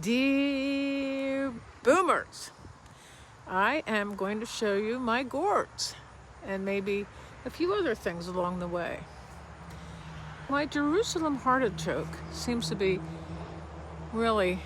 Dear boomers, I am going to show you my gourds and maybe a few other things along the way. My Jerusalem artichoke seems to be really,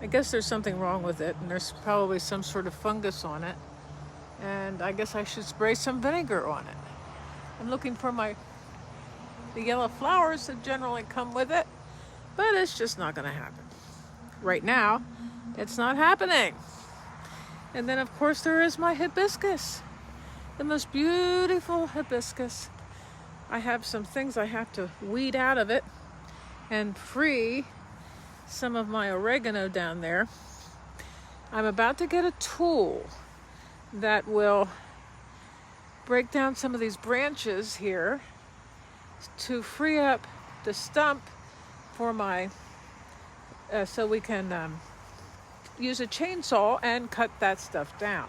I guess there's something wrong with it, and there's probably some sort of fungus on it, and I guess I should spray some vinegar on it. I'm looking for the yellow flowers that generally come with it, but it's just not going to happen. Right now, it's not happening. And then, of course, there is my hibiscus, the most beautiful hibiscus. I have some things I have to weed out of it and free some of my oregano down there. I'm about to get a tool that will break down some of these branches here to free up the stump for my so we can use a chainsaw and cut that stuff down.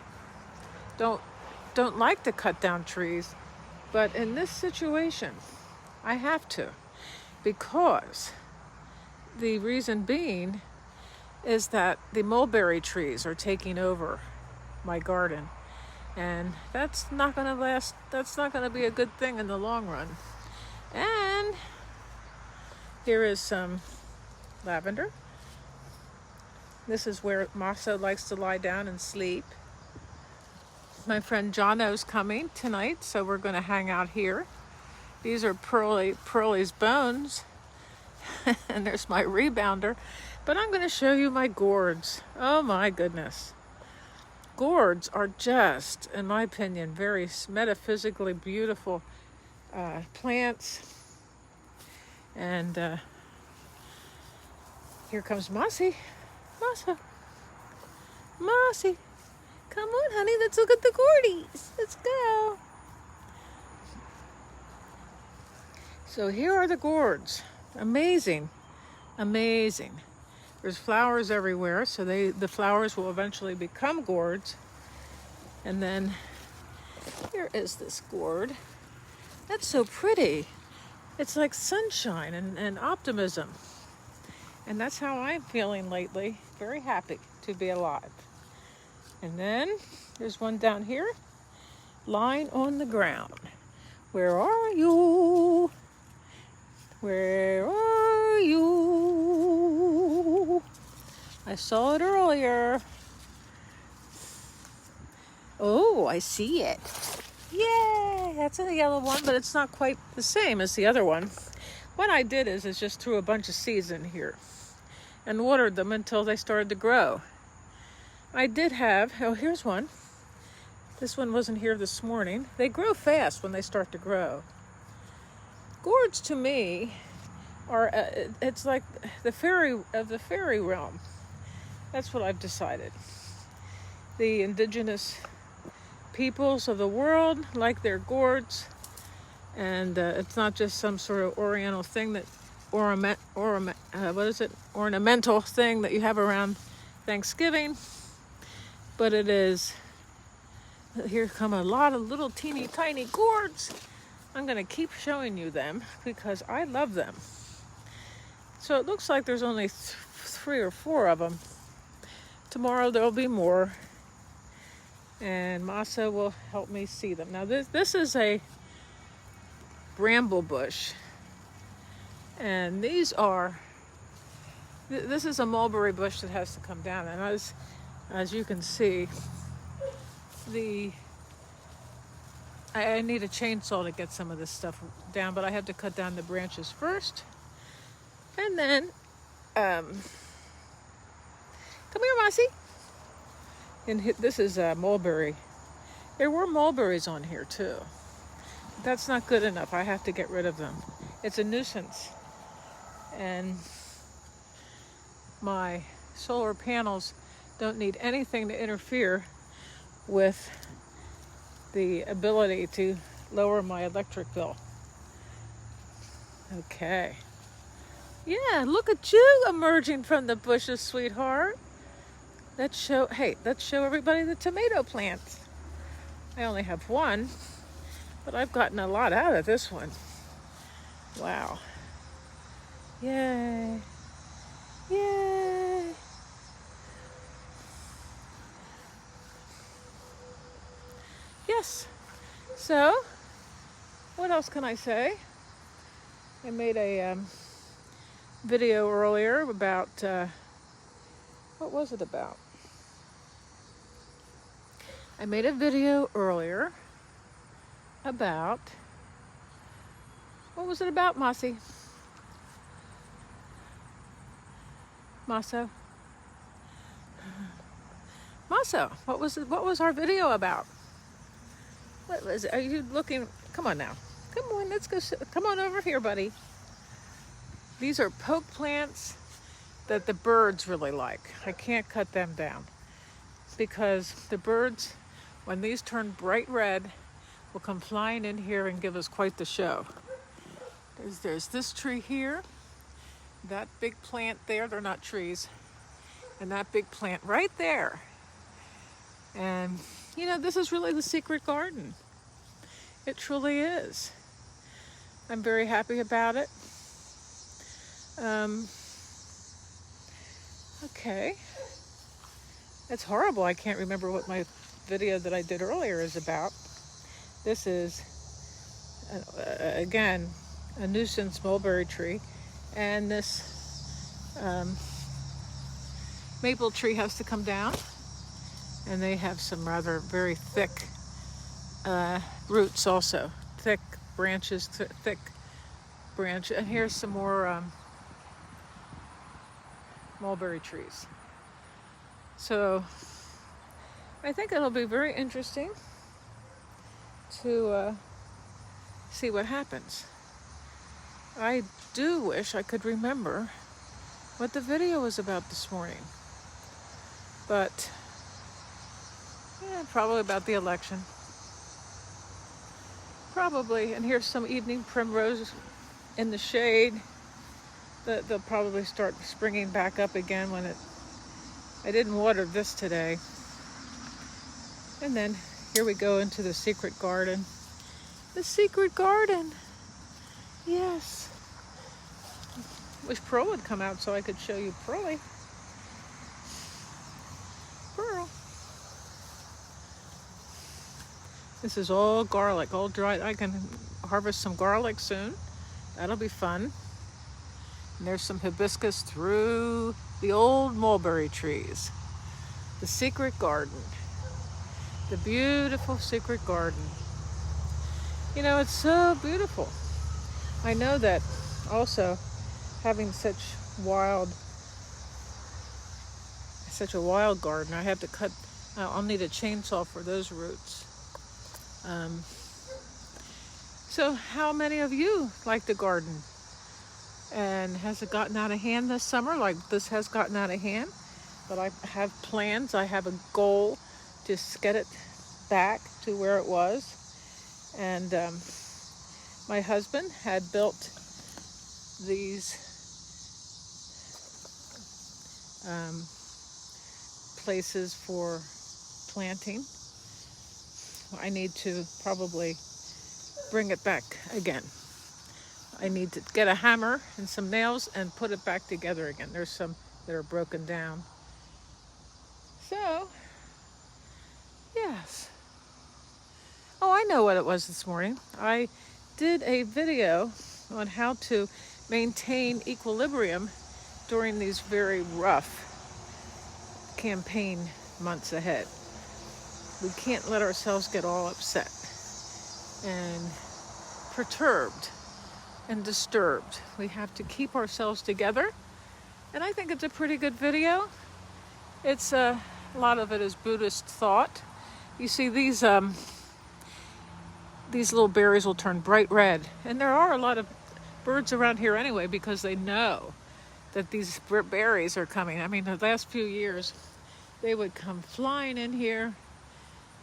Don't like to cut down trees, but in this situation I have to, because the reason being is that the mulberry trees are taking over my garden, and that's not going to last. That's not going to be a good thing in the long run. And here is some lavender. This is where Masa likes to lie down and sleep. My friend Jono's coming tonight, so we're going to hang out here. These are Pearly's bones. And there's my rebounder. But I'm going to show you my gourds. Oh my goodness. Gourds are just, in my opinion, very metaphysically beautiful plants. And here comes Mossy. Mossy, come on, honey, let's look at the gourdies. Let's go. So here are the gourds. Amazing. There's flowers everywhere, so the flowers will eventually become gourds. And then here is this gourd. That's so pretty. It's like sunshine and optimism. And that's how I'm feeling lately. Very happy to be alive. And then there's one down here, lying on the ground. Where are you? Where are you? I saw it earlier. Oh, I see it. Yay! That's a yellow one, but it's not quite the same as the other one. What I did is just threw a bunch of seeds in here and watered them until they started to grow. I did have, here's one. This one wasn't here this morning. They grow fast when they start to grow. Gourds to me are, it's like the fairy realm. That's what I've decided. The indigenous peoples of the world like their gourds, and it's not just some sort of oriental thing that ornamental thing that you have around Thanksgiving, but it is. Here come a lot of little teeny tiny gourds. I'm going to keep showing you them because I love them. So it looks like there's only 3 or 4 of them. Tomorrow there'll be more, and Masa will help me see them. Now this is a bramble bush, and this is a mulberry bush that has to come down. And as you can see, I need a chainsaw to get some of this stuff down, but I have to cut down the branches first. And then, come here, Mossy. And this is mulberry. There were mulberries on here too. That's not good enough. I have to get rid of them. It's a nuisance. And my solar panels don't need anything to interfere with the ability to lower my electric bill. Okay. Yeah, look at you emerging from the bushes, sweetheart. Let's show everybody the tomato plants. I only have one, but I've gotten a lot out of this one. Wow. Yay. Yay. yes, so what else can I say? I made a video earlier about, what was it about? I made a video earlier about, what was it about, Mossy? Masso? Masso, what was our video about? What was it? Are you looking? Come on now. Come on, let's go. Come on over here, buddy. These are poke plants that the birds really like. I can't cut them down because the birds, when these turn bright red, will come flying in here and give us quite the show. There's this tree here, that big plant there, they're not trees, and that big plant right there. And, you know, this is really the secret garden. It truly is. I'm very happy about it. Okay. It's horrible. I can't remember what my video that I did earlier is about. This is, again, a nuisance mulberry tree. And this maple tree has to come down. And they have some rather very thick roots also. Thick branches, thick branch. And here's some more mulberry trees. So I think it'll be very interesting to see what happens. I do wish I could remember what the video was about this morning. But yeah, probably about the election. Probably. And here's some evening primrose in the shade. They'll probably start springing back up again when I didn't water this today. And then here we go into the secret garden. The secret garden. Yes. Wish Pearl would come out so I could show you Pearly. Pearl. This is all garlic, all dried. I can harvest some garlic soon. That'll be fun. And there's some hibiscus through the old mulberry trees. The secret garden. The beautiful secret garden. You know, it's so beautiful. I know that also having such a wild garden, I have to cut, I'll need a chainsaw for those roots. So how many of you like the garden? And has it gotten out of hand this summer? Like this has gotten out of hand, but I have plans. I have a goal to get it back to where it was. And my husband had built these places for planting. I need to probably bring it back again. I need to get a hammer and some nails and put it back together again. There's some that are broken down. So, yes. Oh, I know what it was this morning. I did a video on how to maintain equilibrium during these very rough campaign months ahead. We can't let ourselves get all upset and perturbed and disturbed. We have to keep ourselves together. And I think it's a pretty good video. It's a lot of it is Buddhist thought. You see these little berries will turn bright red. And there are a lot of birds around here anyway because they know that these berries are coming. I mean, the last few years, they would come flying in here.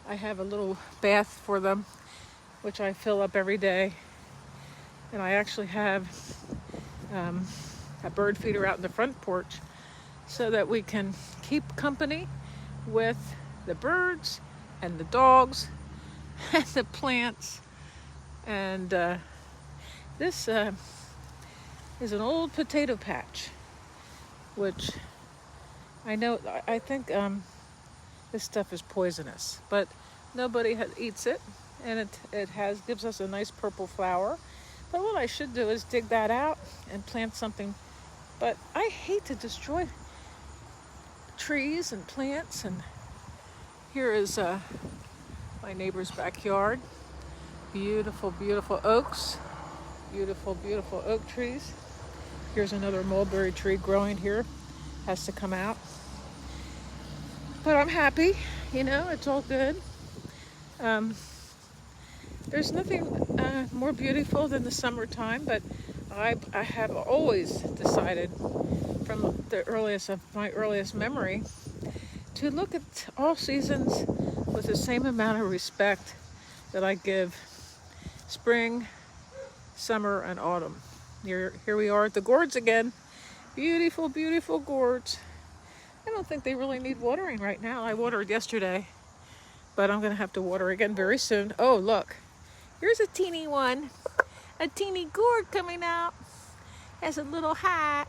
I have a little bath for them, which I fill up every day. And I actually have a bird feeder out in the front porch so that we can keep company with the birds and the dogs and the plants. And this is an old potato patch, which I think this stuff is poisonous, but Nobody eats it, and it gives us a nice purple flower. But what I should do is dig that out and plant something. But I hate to destroy trees and plants. And here is my neighbor's backyard. Beautiful, beautiful oaks. Beautiful, beautiful oak trees. Here's another mulberry tree growing here. Has to come out. But I'm happy, you know, it's all good. There's nothing more beautiful than the summertime, but I have always decided from the earliest of my earliest memory to look at all seasons with the same amount of respect that I give spring, summer, and autumn. Here we are at the gourds again. Beautiful, beautiful gourds. I don't think they really need watering right now. I watered yesterday, but I'm gonna have to water again very soon. Oh, look, here's a teeny one. A teeny gourd coming out. Has a little hat.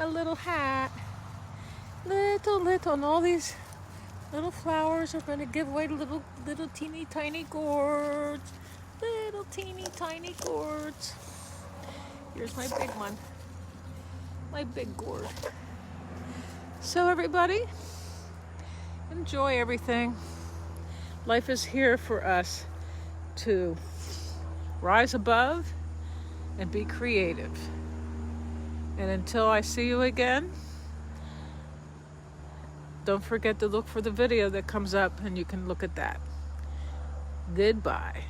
A little hat. Little, and all these little flowers are gonna give way to little teeny tiny gourds. Little teeny tiny gourds. Here's my big one. My big gourd. So everybody, enjoy everything. Life is here for us to rise above and be creative. And until I see you again, don't forget to look for the video that comes up and you can look at that. Goodbye.